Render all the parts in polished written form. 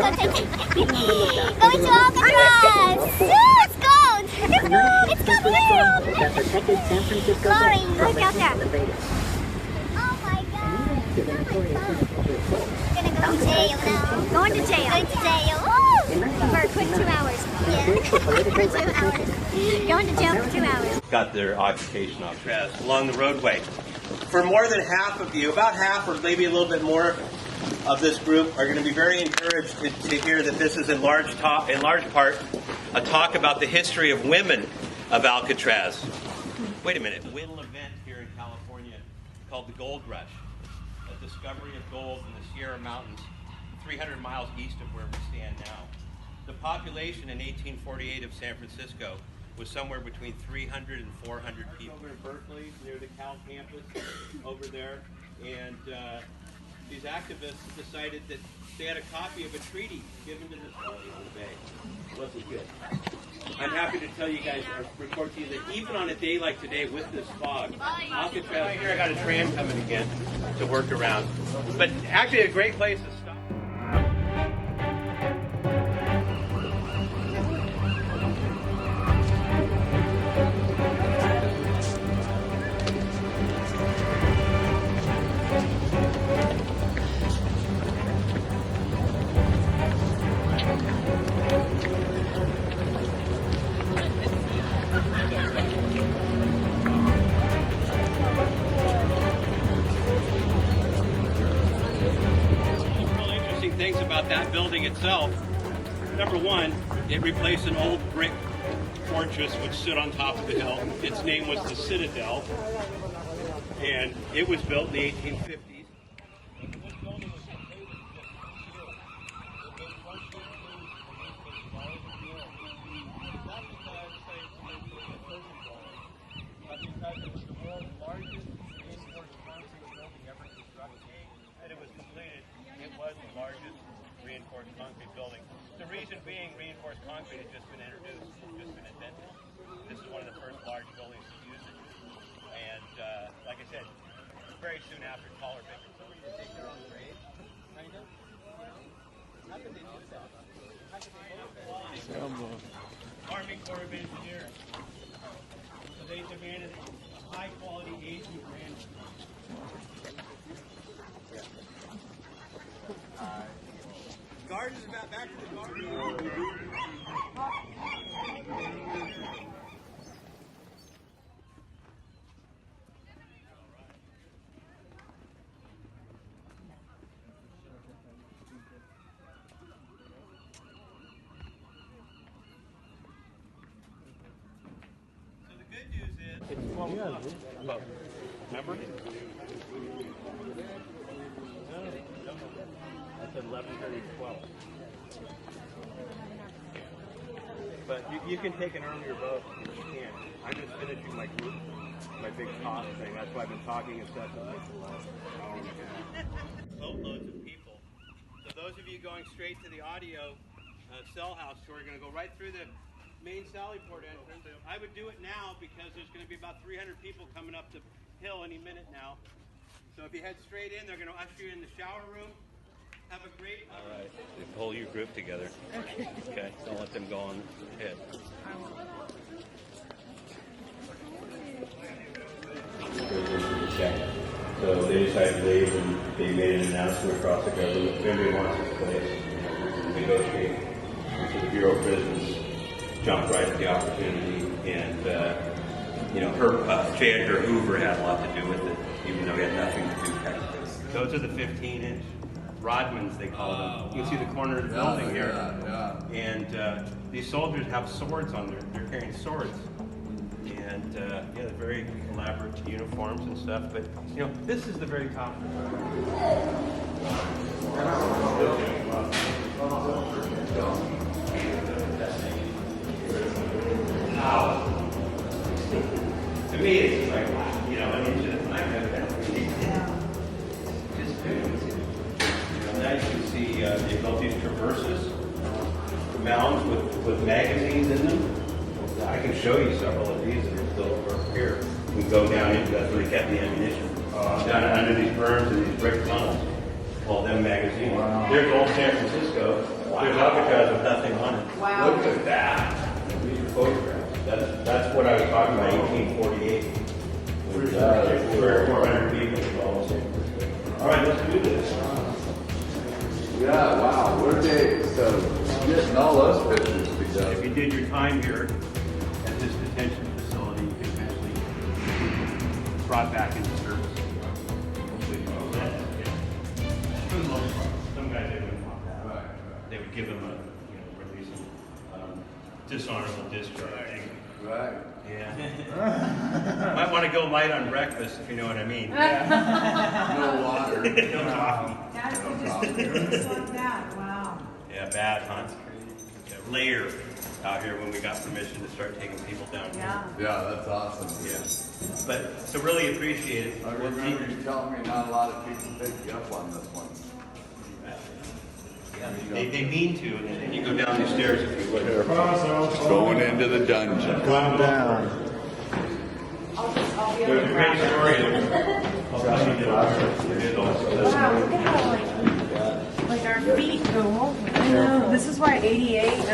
Going to Alcatraz! Let's go! Let's go! It's coming! Glory! Look out there! Oh my god! Gonna go to jail now. Going to jail. Going to jail. Woo! For a quick 2 hours. Yeah. For 2 hours. Going to jail for 2 hours. Got their occupation off along the roadway. For more than half of you, about half or maybe a little bit more of this group are going to be very encouraged to hear that this is in large part a talk about the history of women of Alcatraz. Wait a minute. Little event here in California called the Gold Rush, a discovery of gold in the Sierra Mountains, 300 miles east of where we stand now. The population in 1848 of San Francisco was somewhere between 300 and 400 people. Over in Berkeley, near the Cal campus, over there, and these activists decided that they had a copy of a treaty given to the Bay. It wasn't good. I'm happy to tell you guys, or report to you that even on a day like today with this fog, Alcatraz, here I got a tram coming again to work around. But actually a great place to stop. Things about that building itself. Number one, it replaced an old brick fortress which stood on top of the hill. Its name was the Citadel, and it was built in the 1850s. Reinforced concrete building. The reason being, reinforced concrete has just been introduced, just been invented. This is one of the first large buildings to use it. And like I said, very soon after, taller, bigger. Somebody to take their own grade, kind of. How could they do that? How could they do that? Army Corps of Engineers. So they demanded a high quality aging granite. Gardens about back to the garden. So the good news is it's 12 o'clock. Remember? That's 11:30 to 12. But you can take an earlier boat if you can. I'm just finishing my group, my big talk thing. That's why I've been talking incessantly for the last hour and a half. Boatloads of people. So those of you going straight to the audio cell house tour are going to go right through the main Sallyport entrance. I would do it now because there's going to be about 300 people coming up the hill any minute now. So if you head straight in, they're going to usher you in the shower room. Have a great... All right. Pull your group together. Okay. Don't let them go on ahead. So they decided to leave, and they made an announcement across the government. If anybody wants this place, negotiate. So the Bureau of Prisons jumped right at the opportunity, and her J. Hoover had a lot to do with it, even though he had nothing to do with it. Those are the 15-inch Rodmans, they call them. You can see the corner of the building here. And these soldiers have swords on they're carrying swords. And they're very elaborate uniforms and stuff. But, this is the very top. To me, it's like, now you can see they built these traverses, mounds with magazines in them. I can show you several of these that are still over here. We go down into, that's where they kept the ammunition. Down under these berms and these brick tunnels. Call them magazines. Wow. There's old San Francisco. There's Alcatraz with nothing on it. Wow. Look at that. These are photographs. That's what I was talking about, 1848. With 400 people. All right, let's do this. Yeah, wow. We're getting all those pictures together. If you did your time here at this detention facility, you could eventually be brought back into service. Hopefully you know that. Yeah. For the most part. Some guys, they wouldn't want that. Right. They would give them a, release them, dishonorable discharge. Right. Yeah. Might want to go light on breakfast, if you know what I mean. No water. No coffee. That's just like that. Wow. Yeah, bad, huh? Yeah, later out here when we got permission to start taking people down here. Yeah. Yeah, that's awesome. Yeah. But so really appreciate it. I remember you telling me not a lot of people pick you up on this one. They mean to, and then you go down these stairs if you would. Going into the dungeon. Calm down. There's a great story. Wow, look at how like our feet go over. I know. This is why 88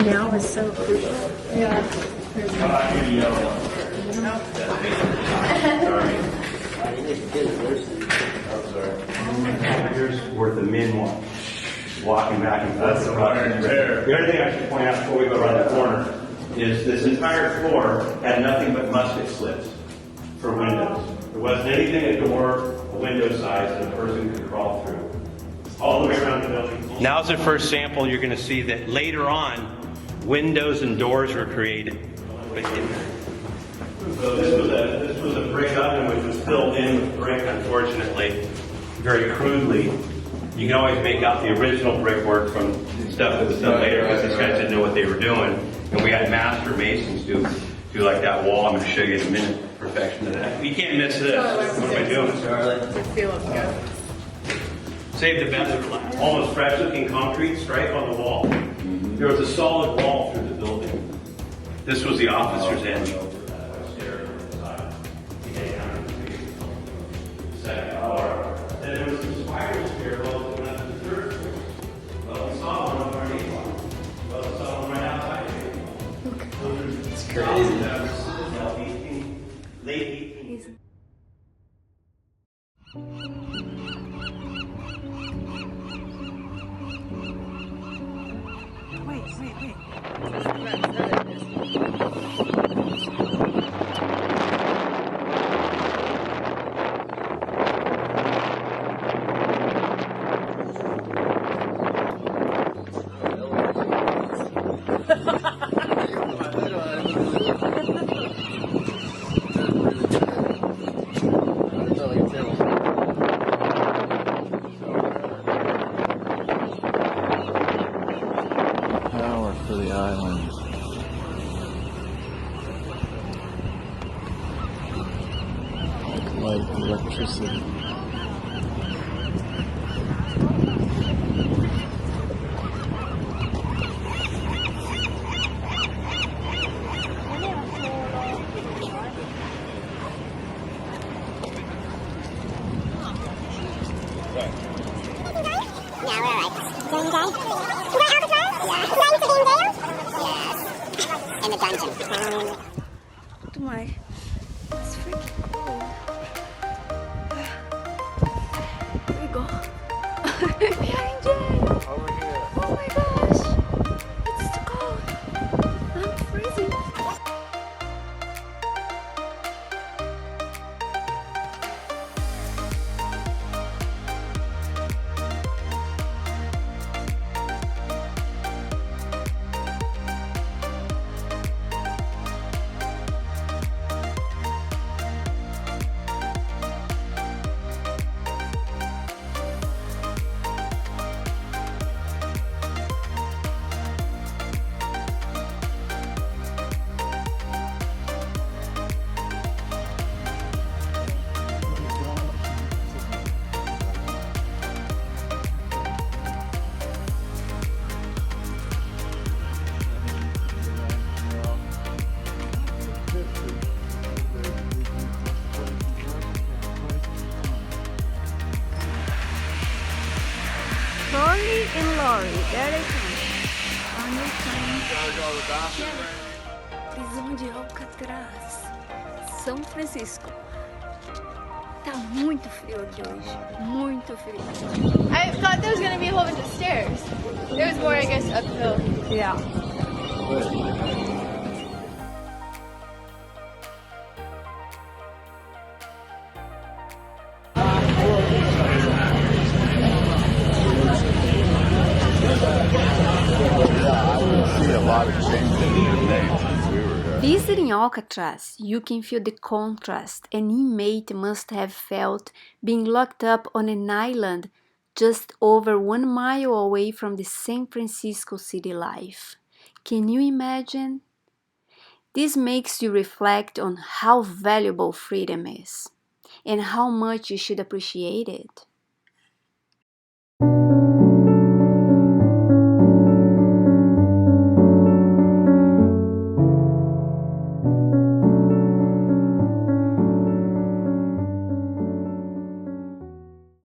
now is so crucial. Yeah. Here's worth of men walking back and forth. That's rare. The other thing I should point out before we go around the corner is this entire floor had nothing but musket slits for windows. There wasn't anything a door, a window size that a person could crawl through. All the way around the building. Now's the first sample. You're going to see that later on, windows and doors were created. So this was a brick oven which was filled in with brick, unfortunately, very crudely. You can always make out the original brickwork from stuff that was done later because these guys didn't know what they were doing. And we had master masons do like that wall. I'm going to show you in a minute. Perfection of that. You can't miss this. What am I doing, Charlotte? It feels good. Save the best for last. Almost fresh looking concrete stripe on the wall. There was a solid wall through the building. This was the officer's end. Second floor. Then there was some spiral stairwells that went up to the third floor. Well, we saw one on our neighbor. Well, we saw one right outside. It's crazy. Late 18th. Wait. Power for the island. Like electricity. Oh my, it's freaking cold. Here we go. Behind Jay. Over here. Oh my gosh, it's too cold. I'm freezing. Carly and Lori, there they come. On your time. Prisão de Alcatraz, São Francisco. Tá muito frio aqui hoje, muito frio. I thought there was gonna be a whole bunch of stairs. There was more, I guess, uphill. Yeah. See a lot of changes in the names since we were there. Visiting Alcatraz, you can feel the contrast an inmate must have felt being locked up on an island just over 1 mile away from the San Francisco city life. Can you imagine? This makes you reflect on how valuable freedom is and how much you should appreciate it.